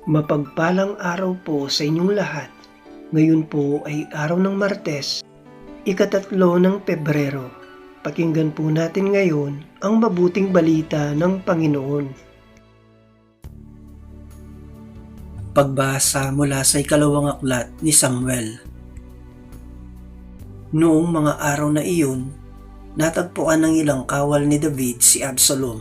Mapagpalang araw po sa inyong lahat. Ngayon po ay araw ng Martes, ikatatlo ng Pebrero. Pakinggan po natin ngayon ang mabuting balita ng Panginoon. Pagbasa mula sa ikalawang aklat ni Samuel. Noong mga araw na iyon, natagpuan ng ilang kawal ni David si Absalom.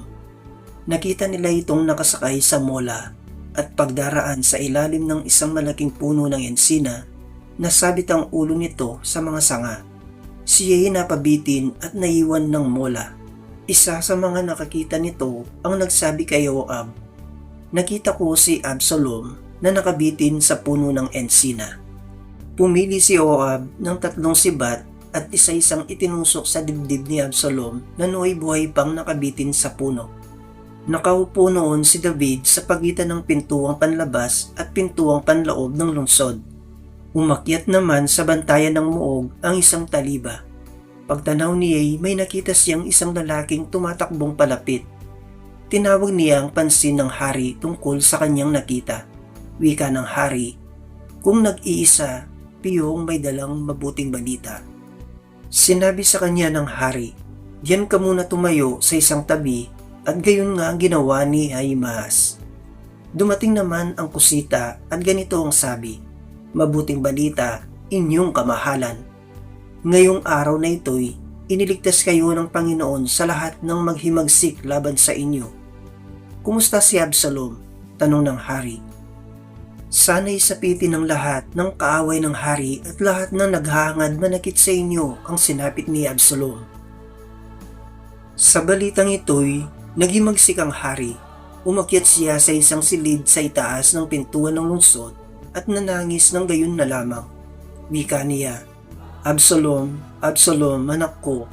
Nakita nila itong nakasakay sa mola at pagdaraan sa ilalim ng isang malaking puno ng ensina, nasabit ang ulo nito sa mga sanga. Siya'y napabitin at naiwan ng mola. Isa sa mga nakakita nito ang nagsabi kay Joab, "Nakita ko si Absalom na nakabitin sa puno ng ensina." Pumili si Joab ng 3 sibat at isa-isang itinusok sa dibdib ni Absalom na nooy buhay pang nakabitin sa puno. Nakaupo noon si David sa pagitan ng pintuang panlabas at pintuang panloob ng lungsod. Umakyat naman sa bantayan ng muog ang isang taliba. Pagtanaw niya may nakita siyang isang lalaking tumatakbong palapit. Tinawag niya ang pansin ng hari tungkol sa kanyang nakita. Wika ng hari, "Kung nag-iisa, piyong may dalang mabuting balita." Sinabi sa kanya ng hari, "Diyan ka muna tumayo sa isang tabi," at gayon nga ang ginawa ni Ahimaas. Dumating naman ang kusita at ganito ang sabi, "Mabuting balita, inyong kamahalan. Ngayong araw na ito'y iniligtas kayo ng Panginoon sa lahat ng maghimagsik laban sa inyo." "Kumusta si Absalom?" tanong ng hari. "Sana'y sapitin ng lahat ng kaaway ng hari at lahat ng naghahangad manakit sa inyo," ang sinapit ni Absalom. Sa balitang ito'y naghimagsik ang hari. Umakyat siya sa isang silid sa itaas ng pintuan ng lungsod at nanangis ng gayon na lamang. Wika niya, "Absalom, Absalom, anak ko,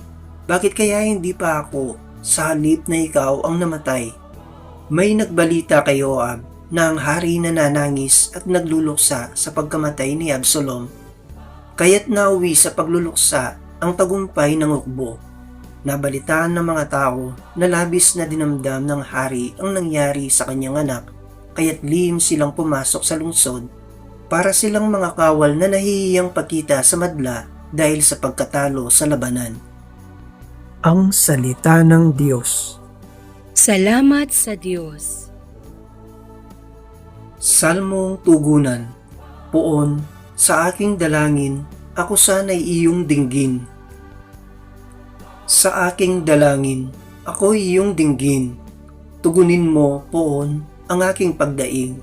bakit kaya hindi pa ako, sa halip na ikaw ang namatay?" May nagbalita kay Joab na ang hari nananangis at nagluluksa sa pagkamatay ni Absalom. Kaya't nauwi sa pagluluksa ang tagumpay ng hukbo. Nabalitaan ng mga tao na labis na dinamdam ng hari ang nangyari sa kanyang anak, kaya't lihim silang pumasok sa lungsod para silang mga kawal na nahihiyang pakita sa madla dahil sa pagkatalo sa labanan. Ang Salita ng Diyos. Salamat sa Diyos. Salmong Tugunan. Poon, sa aking dalangin, ako sana'y iyong dinggin. Sa aking dalangin, ako'y iyong dinggin. Tugunin mo, poon, ang aking pagdaing.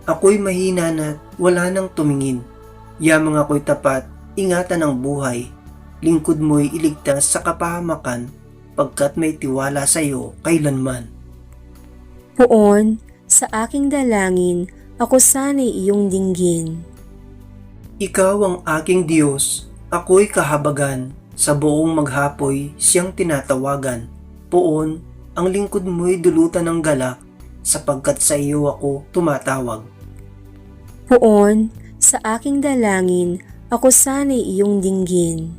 Ako'y mahina na't wala nang tumingin. Yamang ako'y tapat, ingatan ang buhay. Lingkod mo'y iligtas sa kapahamakan, pagkat may tiwala sa iyo kailanman. Poon, sa aking dalangin, ako sana'y iyong dinggin. Ikaw ang aking Diyos, ako'y kahabagan. Sa buong maghapoy siyang tinatawagan. Poon, ang lingkod mo'y dulutan ng galak, sapagkat sa iyo ako tumatawag. Poon, sa aking dalangin, ako sana'y iyong dinggin.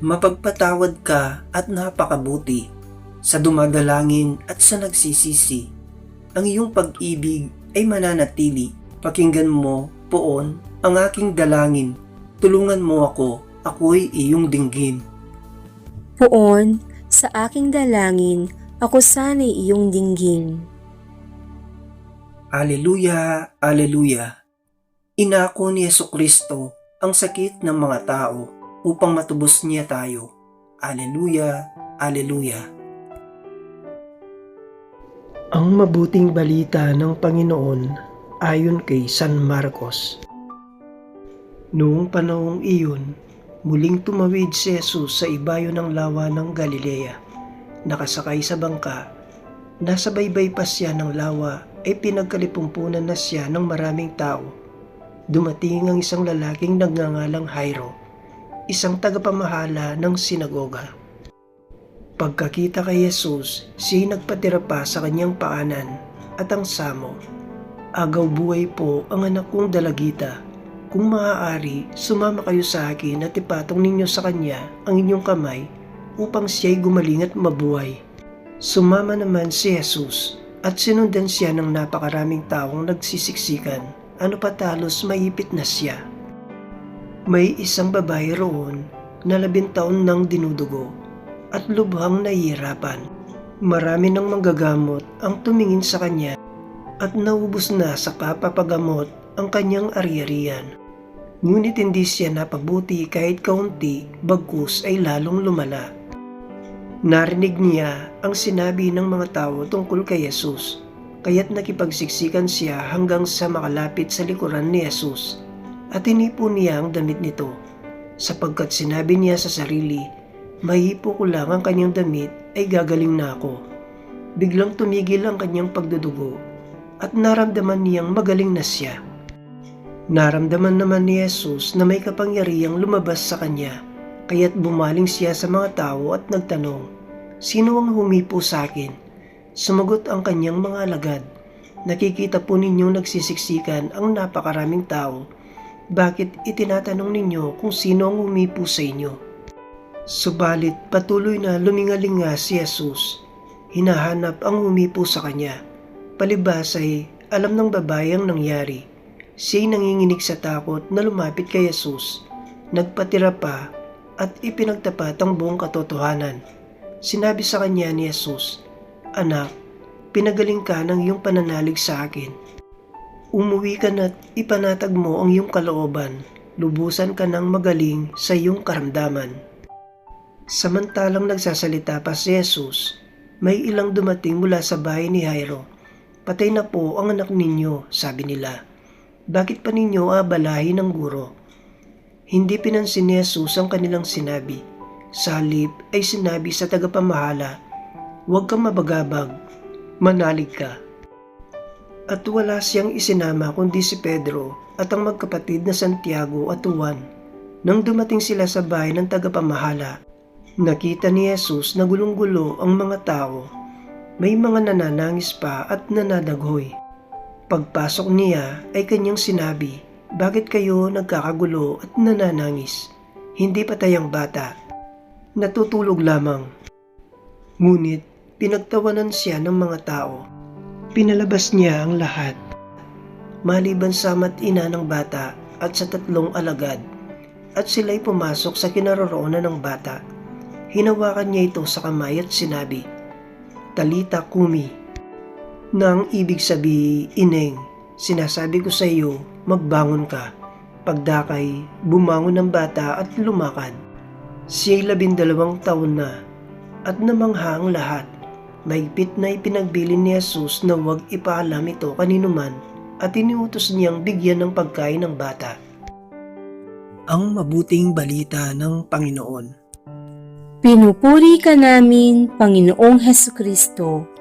Mapagpatawad ka at napakabuti, sa dumadalangin at sa nagsisisi. Ang iyong pag-ibig ay mananatili. Pakinggan mo, poon, ang aking dalangin. Tulungan mo ako, ako'y iyong dinggin. Poon, sa aking dalangin, ako sana'y iyong dinggin. Aleluya, aleluya. Inako ni Jesucristo ang sakit ng mga tao upang matubos niya tayo. Aleluya, aleluya. Ang mabuting balita ng Panginoon ayon kay San Marcos. Noong panahong iyon, muling tumawid si Jesus sa ibayo ng lawa ng Galilea. Nakasakay sa bangka. Nasa baybaypas siya ng lawa ay pinagkalipumpunan na siya ng maraming tao. Dumating ang isang lalaking nagngangalang Jairo, isang tagapamahala ng sinagoga. Pagkakita kay Jesus, siya'y nagpatira pa sa kanyang paanan at ang samo, "Agaw buhay po ang anak kong dalagita. Kung maaari, sumama kayo sa akin at ipatong ninyo sa kanya ang inyong kamay upang siya'y gumaling at mabuhay." Sumama naman si Jesus at sinundan siya ng napakaraming taong nagsisiksikan, ano pa talos maipit na siya. May isang babae roon na 10 taon nang dinudugo at lubhang nahihirapan. Marami ng manggagamot ang tumingin sa kanya at naubos na sa kapapagamot ang kanyang ari-arian. Ngunit hindi siya napabuti kahit kaunti, bagkus ay lalong lumala. Narinig niya ang sinabi ng mga tao tungkol kay Jesus, kaya't nakipagsiksikan siya hanggang sa makalapit sa likuran ni Jesus at hinipo niya ang damit nito, sapagkat sinabi niya sa sarili, mahipo ko lang ang kanyang damit ay gagaling na ako. Biglang tumigil ang kanyang pagdudugo at naramdaman niyang magaling na siya. Naramdaman naman ni Jesus na may kapangyarihang lumabas sa kanya, kaya't bumaling siya sa mga tao at nagtanong, sino ang humipo sa akin? Sumagot ang kanyang mga alagad, nakikita po ninyong nagsisiksikan ang napakaraming tao. Bakit itinatanong ninyo kung sino ang humipo sa inyo? Subalit patuloy na lumingalinga si Jesus. Hinahanap ang humipo sa kanya. Palibhas ay alam ng babae ang nangyari. Siya'y nanginginig sa takot na lumapit kay Jesus. Nagpatira pa at ipinagtapat ang buong katotohanan. Sinabi sa kanya ni Jesus, anak, pinagaling ka ng iyong pananalig sa akin. Umuwi ka na't ipanatag mo ang iyong kalooban. Lubusan ka ng magaling sa iyong karamdaman. Samantalang nagsasalita pa si Jesus, may ilang dumating mula sa bahay ni Jairo. Patay na po ang anak ninyo, sabi nila. Bakit pa ninyo abalahin ng guro? Hindi pinansin ni Jesus ang kanilang sinabi. Sa halip ay sinabi sa tagapamahala, huwag kang mabagabag, manalig ka. At wala siyang isinama kundi si Pedro at ang magkapatid na Santiago at Juan. Nang dumating sila sa bahay ng tagapamahala, nakita ni Jesus na gulong-gulo ang mga tao. May mga nananangis pa at nanadaghoy. Pagpasok niya ay kanyang sinabi, bakit kayo nagkakagulo at nananangis? Hindi patay ang bata, natutulog lamang. Ngunit pinagtawanan siya ng mga tao. Pinalabas niya ang lahat, maliban sa ama't ina ng bata at sa 3 alagad, at sila'y pumasok sa kinaroroonan ng bata. Hinawakan niya ito sa kamay at sinabi, Talita kumi, na ang ibig sabihin, ineng, sinasabi ko sa iyo, magbangon ka. Pagdakay, bumangon ang bata at lumakad. Siya'y 12 taon na, at namangha ang lahat. Maigpit na ipinagbilin ni Jesus na huwag ipaalam ito kaninuman at iniutos niyang bigyan ng pagkain ng bata. Ang mabuting balita ng Panginoon. Pinupuri ka namin, Panginoong Hesukristo.